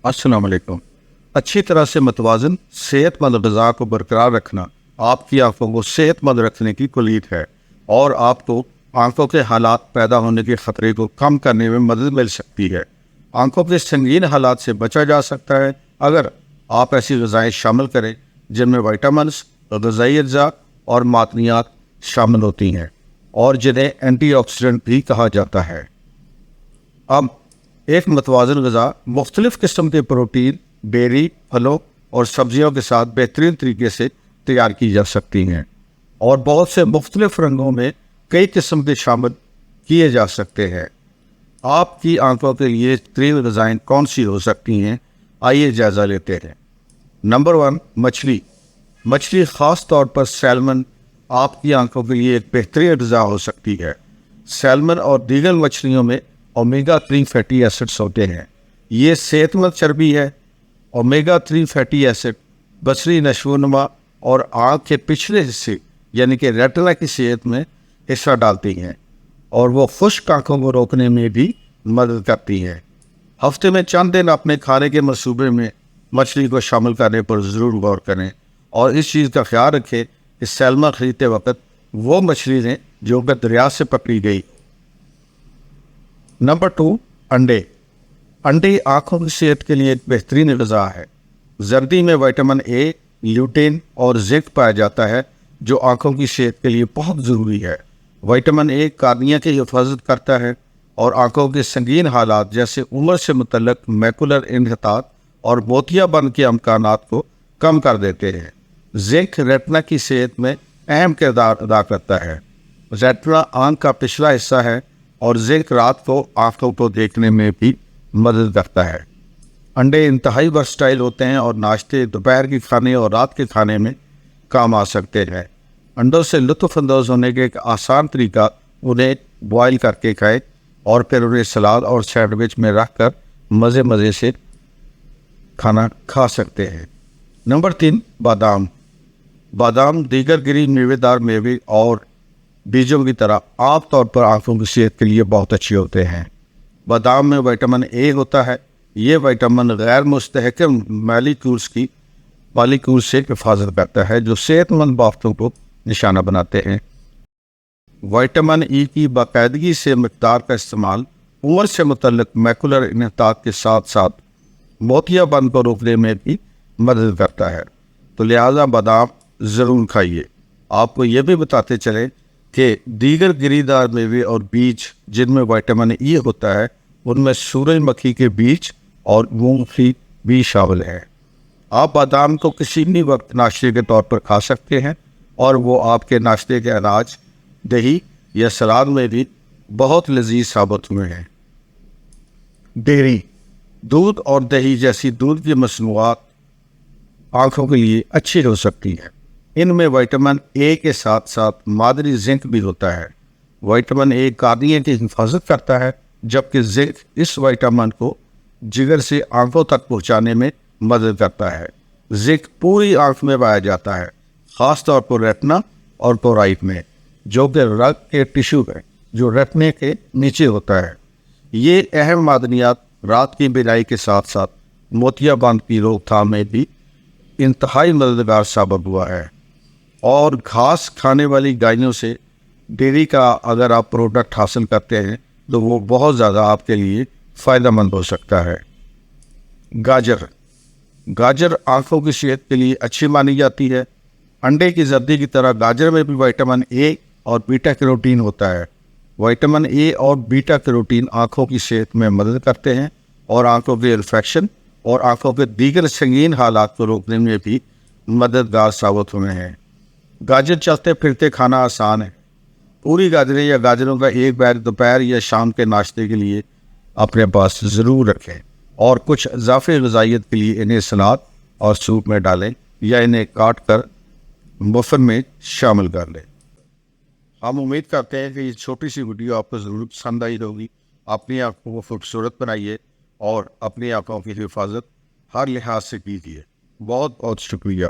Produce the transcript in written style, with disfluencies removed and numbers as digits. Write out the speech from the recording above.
السلام علیکم۔ اچھی طرح سے متوازن صحت مند غذا کو برقرار رکھنا آپ کی آنکھوں کو صحت مند رکھنے کی کلید ہے اور آپ کو آنکھوں کے حالات پیدا ہونے کے خطرے کو کم کرنے میں مدد مل سکتی ہے۔ آنکھوں کے سنگین حالات سے بچا جا سکتا ہے اگر آپ ایسی غذائیں شامل کریں جن میں وائٹامنس، غذائی اجزاء اور معدنیات شامل ہوتی ہیں اور جنہیں اینٹی آکسیڈنٹ بھی کہا جاتا ہے۔ اب ایک متوازن غذا مختلف قسم کے پروٹین، ڈیری، پھلوں اور سبزیوں کے ساتھ بہترین طریقے سے تیار کی جا سکتی ہیں اور بہت سے مختلف رنگوں میں کئی قسم کے شامل کیے جا سکتے ہیں۔ آپ کی آنکھوں کے لیے بہترین غذائیں کون سی ہو سکتی ہیں؟ آئیے جائزہ لیتے ہیں۔ نمبر 1، مچھلی۔ مچھلی خاص طور پر سیلمن آپ کی آنکھوں کے لیے ایک بہترین غذا ہو سکتی ہے۔ سیلمن اور دیگر مچھلیوں میں اومیگا 3 فیٹی ایسڈز ہوتے ہیں۔ یہ صحت مند چربی ہے۔ اومیگا 3 فیٹی ایسڈ بصری نشو و نما اور آنکھ کے پچھلے حصے یعنی کہ ریٹنا کی صحت میں حصہ ڈالتی ہیں اور وہ خشک آنکھوں کو روکنے میں بھی مدد کرتی ہیں۔ ہفتے میں چند دن اپنے کھانے کے منصوبے میں مچھلی کو شامل کرنے پر ضرور غور کریں اور اس چیز کا خیال رکھیں کہ سیلمن خریدتے وقت وہ مچھلی لیں جو کہ دریا سے پکڑی گئی۔ نمبر 2، انڈے۔ انڈے آنکھوں کی صحت کے لیے ایک بہترین غذا ہے۔ زردی میں وٹامن اے، لیوٹین اور زنک پایا جاتا ہے جو آنکھوں کی صحت کے لیے بہت ضروری ہے۔ وٹامن اے کارنیا کی حفاظت کرتا ہے اور آنکھوں کے سنگین حالات جیسے عمر سے متعلق میکولر انحطاط اور موتیا بند کے امکانات کو کم کر دیتے ہیں۔ زنک ریٹنا کی صحت میں اہم کردار ادا کرتا ہے۔ ریٹنا آنکھ کا پچھلا حصہ ہے اور زنک رات کو آنکھوں کو دیکھنے میں بھی مدد کرتا ہے۔ انڈے انتہائی ورسٹائل ہوتے ہیں اور ناشتے، دوپہر کے کھانے اور رات کے کھانے میں کام آ سکتے ہیں۔ انڈوں سے لطف اندوز ہونے کے ایک آسان طریقہ انہیں بوائل کر کے کھائیں اور پھر انہیں سلاد اور سینڈوچ میں رکھ کر مزے سے کھانا کھا سکتے ہیں۔ نمبر 3، بادام۔ بادام دیگر گری میوے دار میوے اور بیجوں کی طرح عام طور پر آنکھوں کی صحت کے لیے بہت اچھے ہوتے ہیں۔ بادام میں وٹامن اے ہوتا ہے۔ یہ وٹامن غیر مستحکم مالیکولز سے حفاظت کرتا ہے جو صحت مند بافتوں کو نشانہ بناتے ہیں۔ وٹامن ای کی باقاعدگی سے مقدار کا استعمال عمر سے متعلق میکولر انحطاط کے ساتھ ساتھ موتیا بند کو روکنے میں بھی مدد کرتا ہے، تو لہٰذا بادام ضرور کھائیے۔ آپ کو یہ بھی بتاتے چلیں کہ دیگر گری دار میوے اور بیج جن میں وٹامن ای ہوتا ہے ان میں سورج مکھی کے بیج اور مونگ پھلی بھی شامل ہیں۔ آپ بادام کو کسی بھی وقت ناشتے کے طور پر کھا سکتے ہیں اور وہ آپ کے ناشتے کے اناج، دہی یا سلاد میں بھی بہت لذیذ ثابت ہوئے ہیں۔ ڈیری، دودھ اور دہی جیسی دودھ کی مصنوعات آنکھوں کے لیے اچھی ہو سکتی ہیں۔ ان میں وٹامن اے کے ساتھ ساتھ معدنی زنک بھی ہوتا ہے۔ وٹامن اے کارنیا کی حفاظت کرتا ہے جبکہ زنک اس وٹامن کو جگر سے آنکھوں تک پہنچانے میں مدد کرتا ہے۔ زنک پوری آنکھ میں پایا جاتا ہے، خاص طور پر ریٹنا اور کورائٹ میں، جو کہ رگ کے ٹشو ہے جو ریٹنے کے نیچے ہوتا ہے۔ یہ اہم معدنیات رات کی بینائی کے ساتھ ساتھ موتیا بند کی روک تھام میں بھی انتہائی مددگار ثابت ہوا ہے۔ اور گھاس کھانے والی گائیوں سے ڈیری کا اگر آپ پروڈکٹ حاصل کرتے ہیں تو وہ بہت زیادہ آپ کے لیے فائدہ مند ہو سکتا ہے۔ گاجر آنکھوں کی صحت کے لیے اچھی مانی جاتی ہے۔ انڈے کی زردی کی طرح گاجر میں بھی وٹامن اے اور بیٹا کیروٹین ہوتا ہے۔ وٹامن اے اور بیٹا کیروٹین آنکھوں کی صحت میں مدد کرتے ہیں اور آنکھوں کے انفیکشن اور آنکھوں کے دیگر سنگین حالات کو روکنے میں بھی مددگار ثابت ہوئے ہیں۔ گاجر چلتے پھرتے کھانا آسان ہے۔ پوری گاجریں یا گاجروں کا ایک بیگ دوپہر یا شام کے ناشتے کے لیے اپنے پاس ضرور رکھیں اور کچھ اضافی غذائیت کے لیے انہیں سلاد اور سوپ میں ڈالیں یا انہیں کاٹ کر مفن میں شامل کر لیں۔ ہم امید کرتے ہیں کہ یہ چھوٹی سی ویڈیو آپ کو ضرور پسند آئی ہوگی۔ اپنی آنکھوں کو خوبصورت بنائیے اور اپنی آنکھوں کی حفاظت ہر لحاظ سے کیجیے۔ بہت بہت شکریہ۔